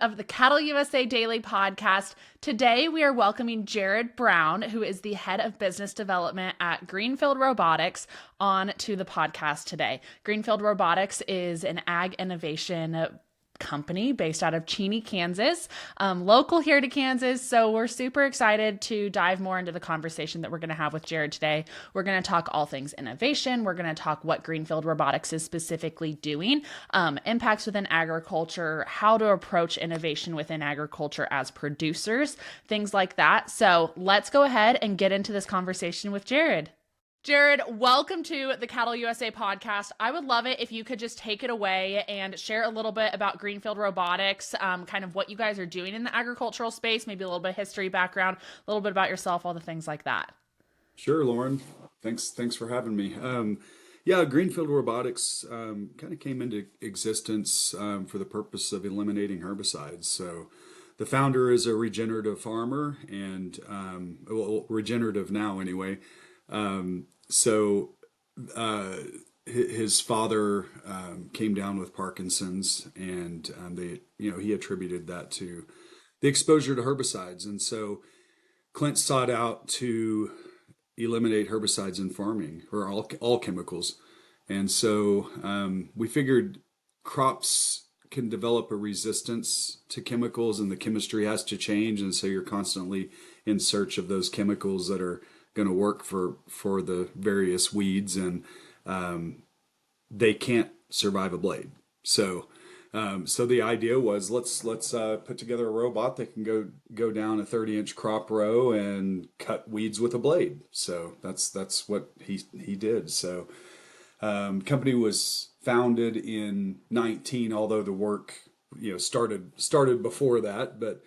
of the CattleUSA Daily Podcast. Today, we are welcoming Jared Brown, who is the head of business development at Greenfield Robotics, on to the podcast today. Greenfield Robotics is an ag innovation company based out of Cheney, Kansas, local here to Kansas. So we're super excited to dive more into the conversation that we're going to have with Jared today. We're going to talk all things innovation. We're going to talk what Greenfield Robotics is specifically doing, impacts within agriculture, how to approach innovation within agriculture as producers, things like that. So let's go ahead and get into this conversation with Jared. Jared, welcome to the CattleUSA podcast. I would love it if you could just take it away and share a little bit about Greenfield Robotics, kind of what you guys are doing in the agricultural space, maybe a little bit of history background, a little bit about yourself, all the things like that. Sure, Lauren. Thanks for having me. Greenfield Robotics kind of came into existence for the purpose of eliminating herbicides. So the founder is a regenerative farmer and regenerative now anyway. His father came down with Parkinson's, and he attributed that to the exposure to herbicides. And so Clint sought out to eliminate herbicides in farming, or all chemicals. And so we figured crops can develop a resistance to chemicals, and the chemistry has to change. And so you're constantly in search of those chemicals that are going to work for the various weeds, and they can't survive a blade. So the idea was let's put together a robot that can go down a 30-inch crop row and cut weeds with a blade. So that's what he did. So company was founded in 19, although the work started before that, but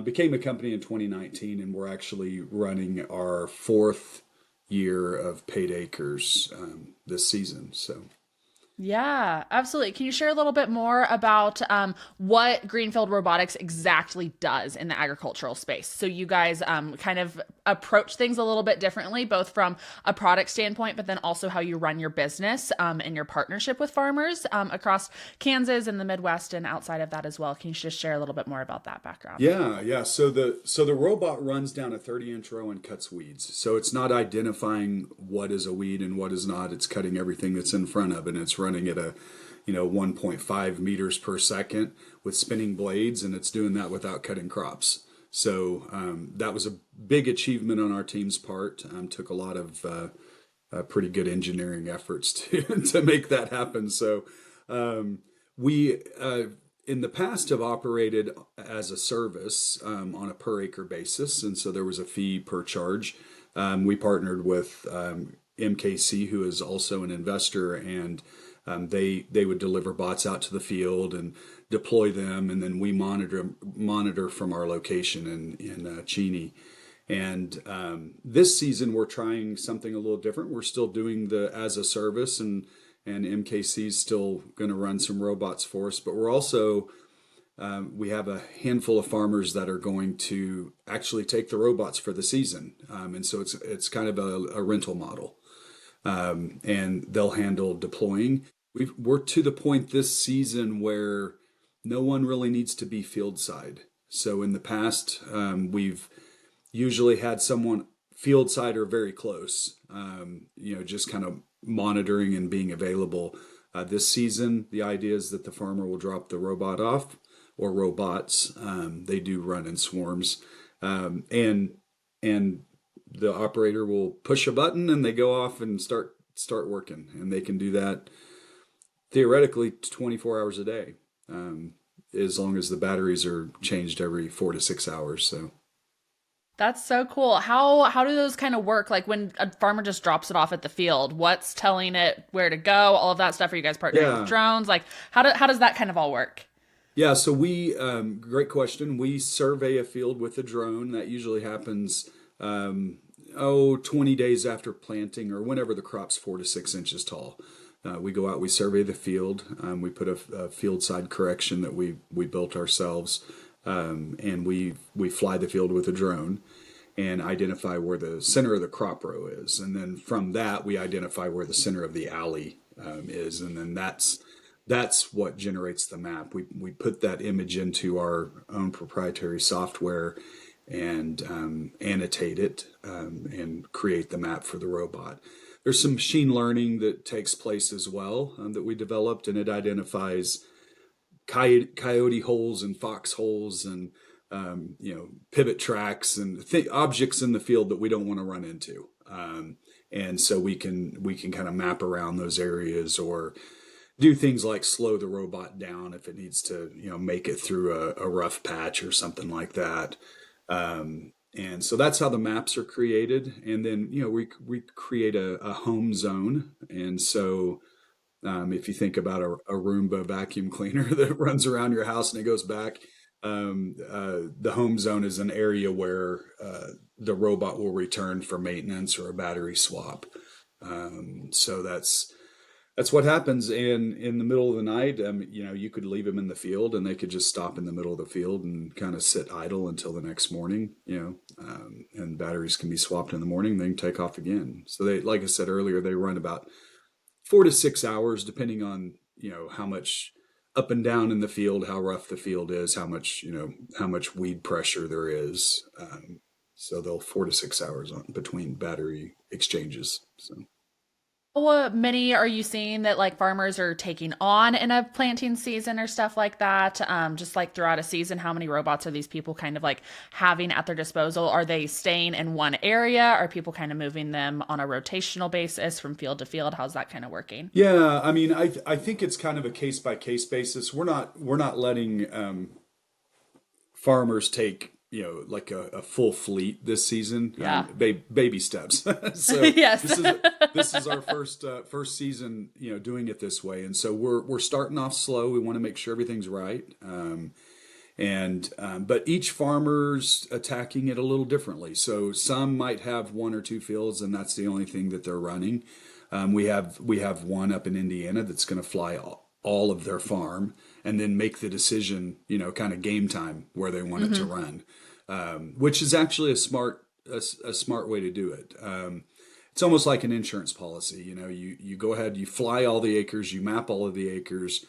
became a company in 2019, and we're actually running our fourth year of paid acres this season. So, yeah, absolutely. Can you share a little bit more about what Greenfield Robotics exactly does in the agricultural space? So you guys kind of approach things a little bit differently, both from a product standpoint, but then also how you run your business and your partnership with farmers across Kansas and the Midwest and outside of that as well. Can you just share a little bit more about that background? Yeah. So the robot runs down a 30-inch row and cuts weeds. So it's not identifying what is a weed and what is not. It's cutting everything that's in front of it, and it's running at a 1.5 meters per second with spinning blades, and it's doing that without cutting crops. So that was a big achievement on our team's part. Took a lot of pretty good engineering efforts to make that happen. So we in the past have operated as a service on a per acre basis, and so there was a fee per charge. We partnered with MKC, who is also an investor, and they would deliver bots out to the field and deploy them, and then we monitor from our location in Cheney. And this season we're trying something a little different. We're still doing the as a service, and MKC is still going to run some robots for us. But we're also we have a handful of farmers that are going to actually take the robots for the season, and so it's kind of a rental model. And they'll handle deploying. We're to the point this season where no one really needs to be field side. So in the past, we've usually had someone field side or very close, just kind of monitoring and being available. This season, the idea is that the farmer will drop the robot off, or robots. They do run in swarms, and the operator will push a button and they go off and start working, and they can do that theoretically 24 hours a day, as long as the batteries are changed every 4 to 6 hours. So that's so cool. How do those kind of work? Like when a farmer just drops it off at the field, what's telling it where to go? All of that stuff. Are you guys partnering with drones? Like how does that kind of all work? Yeah, so we great question. We survey a field with a drone. That usually happens 20 days after planting, or whenever the crop's 4 to 6 inches tall. We go out, we survey the field, we put a field side correction that we built ourselves, and we fly the field with a drone and identify where the center of the crop row is. And then from that, we identify where the center of the alley is. And then that's that's what generates the map. We put that image into our own proprietary software and annotate it and create the map for the robot. There's some machine learning that takes place as well that we developed, and it identifies coyote holes and fox holes and pivot tracks and objects in the field that we don't want to run into. And so we can kind of map around those areas or do things like slow the robot down if it needs to, make it through a rough patch or something like that. And so that's how the maps are created. And then, we create a home zone. And so if you think about a Roomba vacuum cleaner that runs around your house and it goes back, the home zone is an area where the robot will return for maintenance or a battery swap. So that's what happens. And in the middle of the night, you could leave them in the field and they could just stop in the middle of the field and kind of sit idle until the next morning, and batteries can be swapped in the morning, then take off again. So they, like I said earlier, they run about 4 to 6 hours, depending on, how much up and down in the field, how rough the field is, how much weed pressure there is. So they'll 4 to 6 hours on between battery exchanges. So. What many are you seeing that like farmers are taking on in a planting season or stuff like that? Just like throughout a season, how many robots are these people kind of like having at their disposal? Are they staying in one area? Are people kind of moving them on a rotational basis from field to field? How's that kind of working? Yeah, I mean, I think it's kind of a case by case basis. We're not letting farmers take like a full fleet this season. Yeah. Baby steps. So Yes. this is our first season doing it this way, and so we're starting off slow. We want to make sure everything's right, but each farmer's attacking it a little differently. So some might have 1 or 2 fields and that's the only thing that they're running. We have one up in Indiana that's going to fly all of their farm and then make the decision, kind of game time where they want it to run, which is actually a smart way to do it. It's almost like an insurance policy. You go ahead, you fly all the acres, you map all of the acres,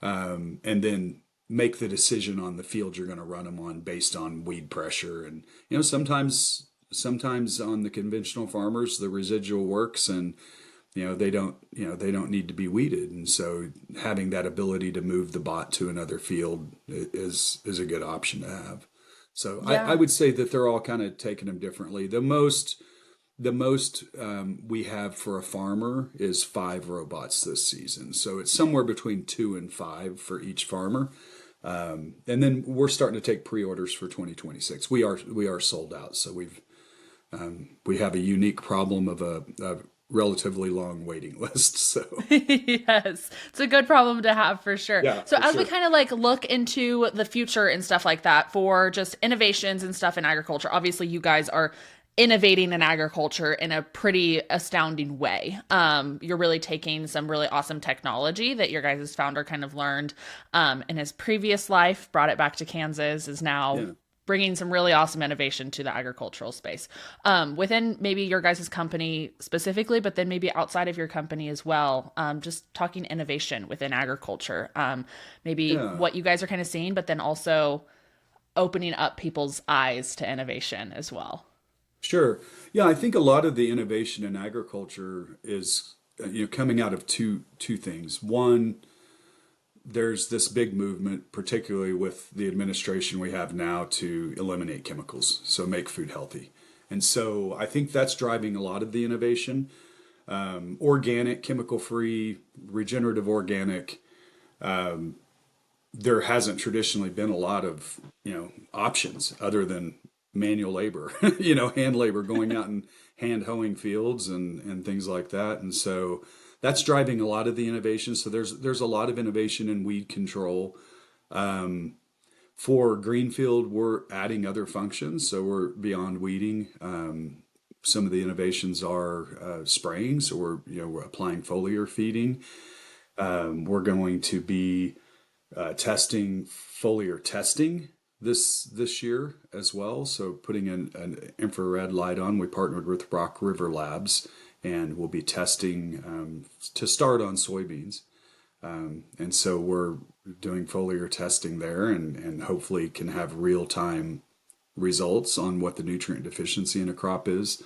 and then make the decision on the field you're going to run them on based on weed pressure. And sometimes on the conventional farmers the residual works and they don't need to be weeded, and so having that ability to move the bot to another field is a good option to have. So Yeah. I would say that they're all kind of taking them differently. The most we have for a farmer is 5 robots this season, so it's somewhere between 2 and 5 for each farmer. And then we're starting to take pre-orders for 2026. We are sold out, so we have a unique problem of a relatively long waiting list. So Yes, it's a good problem to have for sure. yeah, So for as we sure. kind of like look into the future and stuff like that for just innovations and stuff in agriculture, obviously you guys are innovating in agriculture in a pretty astounding way. You're really taking some really awesome technology that your guys' founder kind of learned in his previous life, brought it back to Kansas, is now Yeah. bringing some really awesome innovation to the agricultural space within maybe your guys' company specifically, but then maybe outside of your company as well. Just talking innovation within agriculture, maybe Yeah. what you guys are kind of seeing, but then also opening up people's eyes to innovation as well. Sure. Yeah, I think a lot of the innovation in agriculture is coming out of two things. One, there's this big movement, particularly with the administration we have now, to eliminate chemicals, so make food healthy. And so I think that's driving a lot of the innovation. Organic, chemical-free, regenerative organic. There hasn't traditionally been a lot of options other than manual labor, hand labor, going out and hand hoeing fields and things like that. And so that's driving a lot of the innovation. So there's a lot of innovation in weed control. For Greenfield, we're adding other functions, so we're beyond weeding. Some of the innovations are spraying, so we're applying foliar feeding. We're going to be testing foliar testing this year as well. So putting an infrared light on. We partnered with Rock River Labs, and we'll be testing to start on soybeans. And so we're doing foliar testing there and hopefully can have real time results on what the nutrient deficiency in a crop is.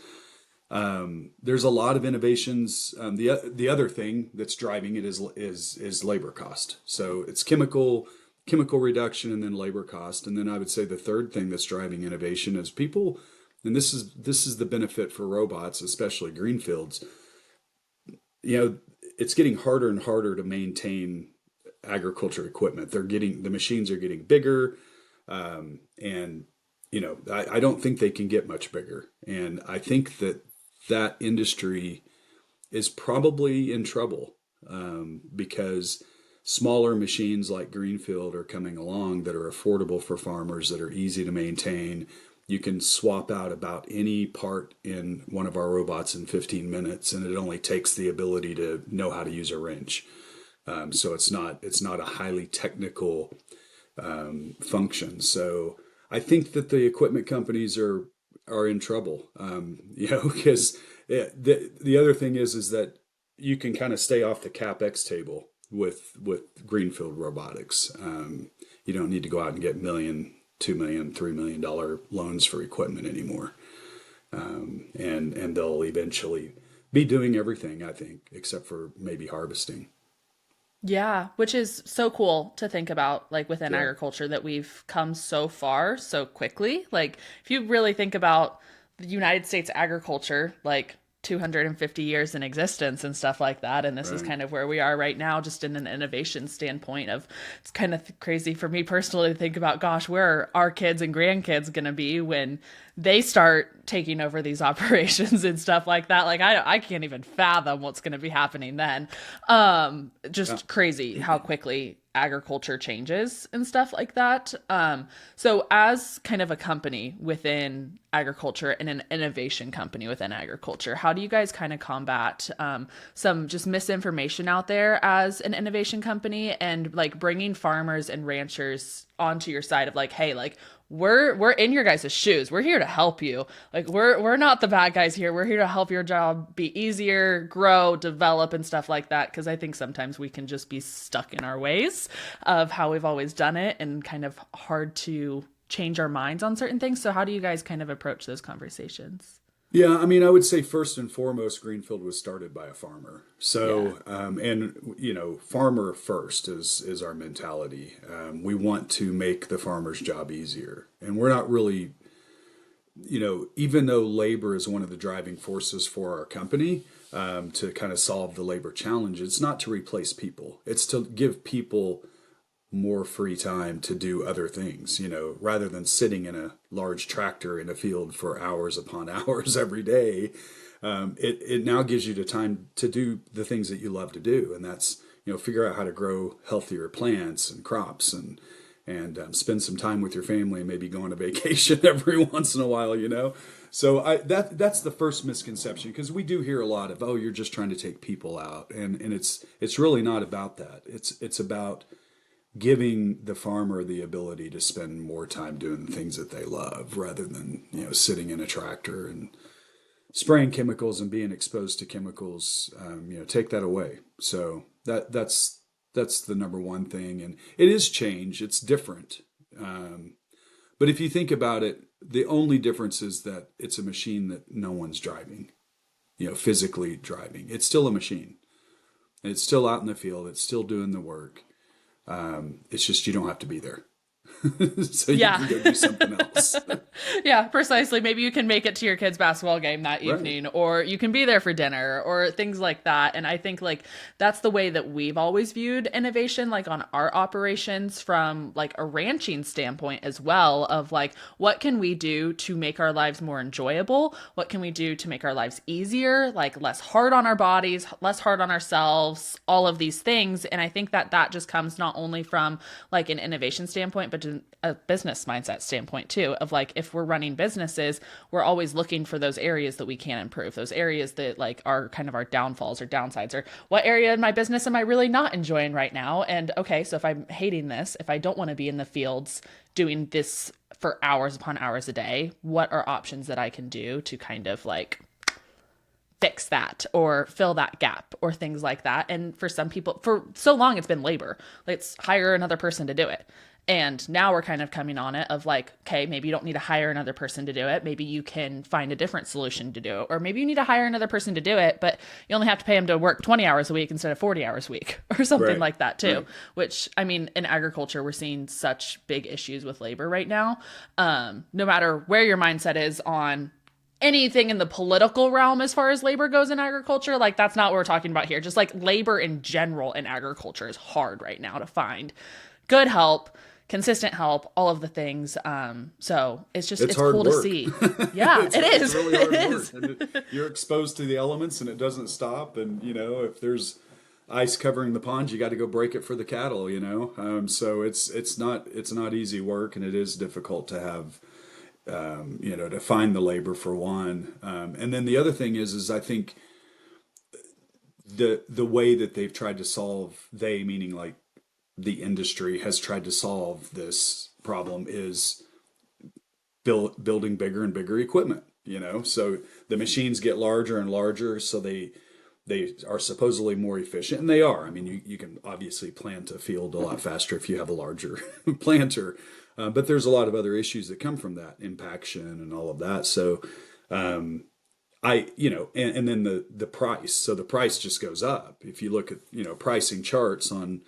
There's a lot of innovations. The other thing that's driving it is labor cost. So it's chemical reduction and then labor cost. And then I would say the third thing that's driving innovation is people, and this is the benefit for robots, especially greenfields. It's getting harder and harder to maintain agriculture equipment. The machines are getting bigger, and I don't think they can get much bigger. And I think that industry is probably in trouble, because smaller machines like Greenfield are coming along that are affordable for farmers, that are easy to maintain. You can swap out about any part in one of our robots in 15 minutes, and it only takes the ability to know how to use a wrench. So it's not a highly technical function. So I think that the equipment companies are in trouble, because the other thing is that you can kind of stay off the CapEx table with Greenfield Robotics. You don't need to go out and get million, $2 million, $3 million loans for equipment anymore, and they'll eventually be doing everything, I think, except for maybe harvesting. Yeah, which is so cool to think about, like within Yeah, agriculture, that we've come so far so quickly. Like, if you really think about the United States agriculture, like 250 years in existence and stuff like that. And this is right. kind of where we are right now, just in an innovation standpoint of it's kind of crazy for me personally to think about, gosh, where are our kids and grandkids going to be when they start taking over these operations and stuff like that. Like I can't even fathom what's going to be happening then. Yeah. Just crazy how quickly agriculture changes and stuff like that. So as kind of a company within agriculture and an innovation company within agriculture, how do you guys kind of combat some just misinformation out there as an innovation company, and like bringing farmers and ranchers onto your side of like, hey, like we're in your guys' shoes. We're here to help you. Like we're not the bad guys here. We're here to help your job be easier, grow, develop, and stuff like that. Because I think sometimes we can just be stuck in our ways of how we've always done it, and kind of hard to change our minds on certain things. So how do you guys kind of approach those conversations? Yeah, I mean, I would say first and foremost, Greenfield was started by a farmer. Yeah. So, and farmer first is our mentality. We want to make the farmer's job easier, and we're not really, even though labor is one of the driving forces for our company, to kind of solve the labor challenge, it's not to replace people. It's to give people more free time to do other things, rather than sitting in a large tractor in a field for hours upon hours every day. It now gives you the time to do the things that you love to do, and that's figure out how to grow healthier plants and crops, and spend some time with your family, and maybe go on a vacation every once in a while. So that's the first misconception, because we do hear a lot of, oh, you're just trying to take people out, and it's really not about that. It's about giving the farmer the ability to spend more time doing the things that they love, rather than sitting in a tractor and spraying chemicals and being exposed to chemicals. Take that away. So that's the number one thing, and it is change. It's different, but if you think about it, the only difference is that it's a machine that no one's driving, physically driving. It's still a machine, and it's still out in the field. It's still doing the work. It's just you don't have to be there. So you Yeah. can go do something else. Yeah, precisely. Maybe you can make it to your kid's basketball game that Right. evening, or you can be there for dinner, or things like that. And I think like that's the way that we've always viewed innovation, like on our operations from like a ranching standpoint as well, of like, what can we do to make our lives more enjoyable? What can we do to make our lives easier, like less hard on our bodies, less hard on ourselves, all of these things. And I think that that just comes not only from like an innovation standpoint, but a business mindset standpoint too, of like, if we're running businesses, we're always looking for those areas that we can improve, those areas that like are kind of our downfalls or downsides, or what area in my business am I really not enjoying right now? And okay, so if I'm hating this, if I don't want to be in the fields doing this for hours upon hours a day, what are options that I can do to kind of like fix that or fill that gap or things like that. And for some people, for so long, it's been labor. Let's hire another person to do it. And now we're kind of coming on it of like, okay, maybe you don't need to hire another person to do it. Maybe you can find a different solution to do it. Or maybe you need to hire another person to do it, but you only have to pay them to work 20 hours a week instead of 40 hours a week or something like that too. Right. Which, I mean, in agriculture, we're seeing such big issues with labor right now. No matter where your mindset is on anything in the political realm as far as labor goes in agriculture, like that's not what we're talking about here. Just like labor in general in agriculture is hard right now to find good help, consistent help, all of the things. So it's cool to see. Yeah, it is. It's really hard work. And you're exposed to the elements and it doesn't stop. And, if there's ice covering the pond, you got to go break it for the cattle, so it's not easy work, and it is difficult to have, to find the labor for one. And then the other thing is I think the way that they've tried to solve, meaning like the industry has tried to solve this problem is building bigger and bigger equipment, so the machines get larger and larger. So they are supposedly more efficient, and they are. I mean, you can obviously plant a field a lot faster if you have a larger planter, but there's a lot of other issues that come from that, impaction and all of that. So, and then the price. So the price just goes up. If you look at, pricing charts on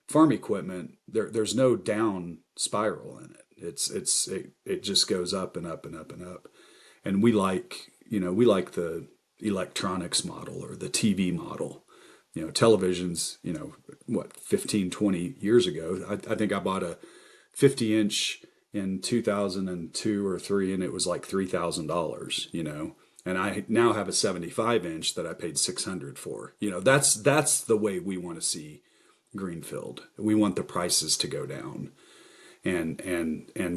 farm equipment, there's no down spiral in it. It just goes up and up and up and up. And we like the electronics model or the TV model. Televisions, 15, 20 years ago, I think I bought a 50-inch in 2002 or 3, and it was like $3,000, and I now have a 75-inch that I paid $600 for. That's the way we want to see Greenfield. We want the prices to go down, and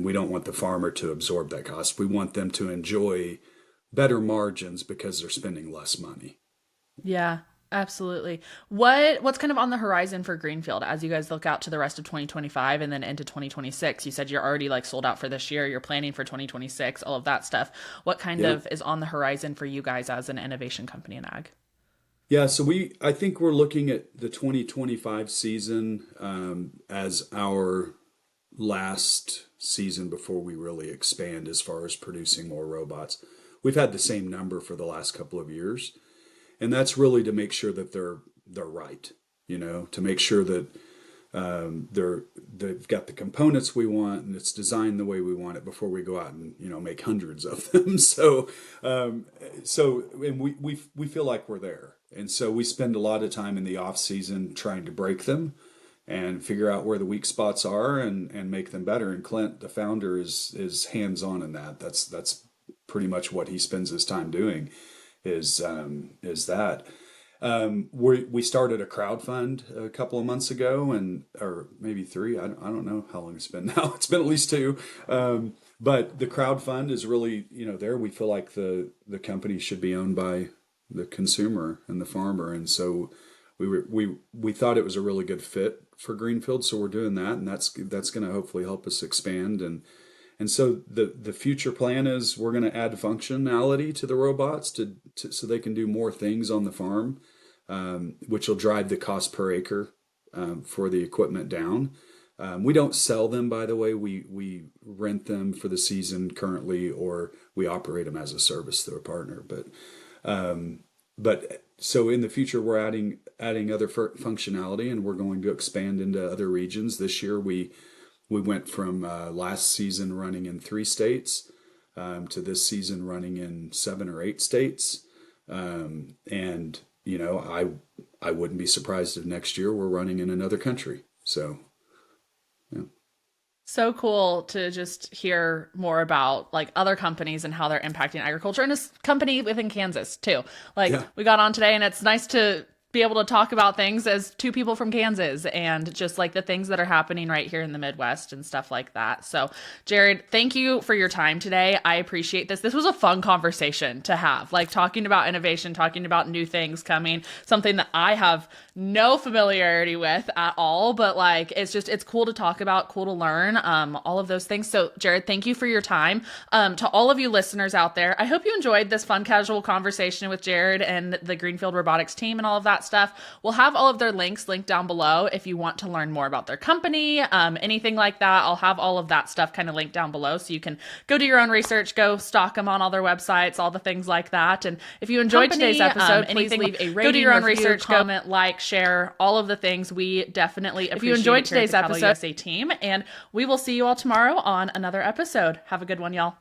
we don't want the farmer to absorb that cost. We want them to enjoy better margins because they're spending less money. Yeah, absolutely. What's kind of on the horizon for Greenfield as you guys look out to the rest of 2025 and then into 2026? You said you're already like sold out for this year. You're planning for 2026, all of that stuff. What kind of is on the horizon for you guys as an innovation company in ag? Yeah, so I think we're looking at the 2025 season as our last season before we really expand as far as producing more robots. We've had the same number for the last couple of years, and that's really to make sure that they're right, to make sure that they've got the components we want and it's designed the way we want it before we go out and make hundreds of them. So and we feel like we're there, and so we spend a lot of time in the off season trying to break them and figure out where the weak spots are and make them better. And Clint, the founder, is hands on in that. That's pretty much what he spends his time doing. Is that. We started a crowdfund a couple of months ago, or maybe 3. I don't know how long it's been now. It's been at least 2. But the crowdfund is really, there we feel like the company should be owned by the consumer and the farmer. And so we thought it was a really good fit for Greenfield. So we're doing that, and that's going to hopefully help us expand. And so the future plan is we're going to add functionality to the robots so they can do more things on the farm, which will drive the cost per acre for the equipment down. We don't sell them, by the way. We rent them for the season currently, or we operate them as a service through a partner. But so in the future, we're adding other functionality, and we're going to expand into other regions. This year, we went from last season running in 3 states to this season running in 7 or 8 states. And, I wouldn't be surprised if next year we're running in another country. So, yeah. So cool to just hear more about like other companies and how they're impacting agriculture, and this company within Kansas too. We got on today, and it's nice to be able to talk about things as two people from Kansas and just like the things that are happening right here in the Midwest and stuff like that. So Jared, thank you for your time today. I appreciate this. This was a fun conversation to have, like talking about innovation, talking about new things coming, something that I have no familiarity with at all, but like, it's cool to talk about, cool to learn, all of those things. So Jared, thank you for your time. To all of you listeners out there, I hope you enjoyed this fun, casual conversation with Jared and the Greenfield Robotics team and all of that stuff. We'll have all of their links linked down below if you want to learn more about their company, anything like that. I'll have all of that stuff kind of linked down below so you can go do your own research, go stalk them on all their websites, all the things like that. And if you enjoyed today's episode, please leave a rating, go do your own research, comment, like, share, all of the things. We definitely appreciate. If you enjoyed today's episode, CattleUSA team, and we will see you all tomorrow on another episode. Have a good one, y'all.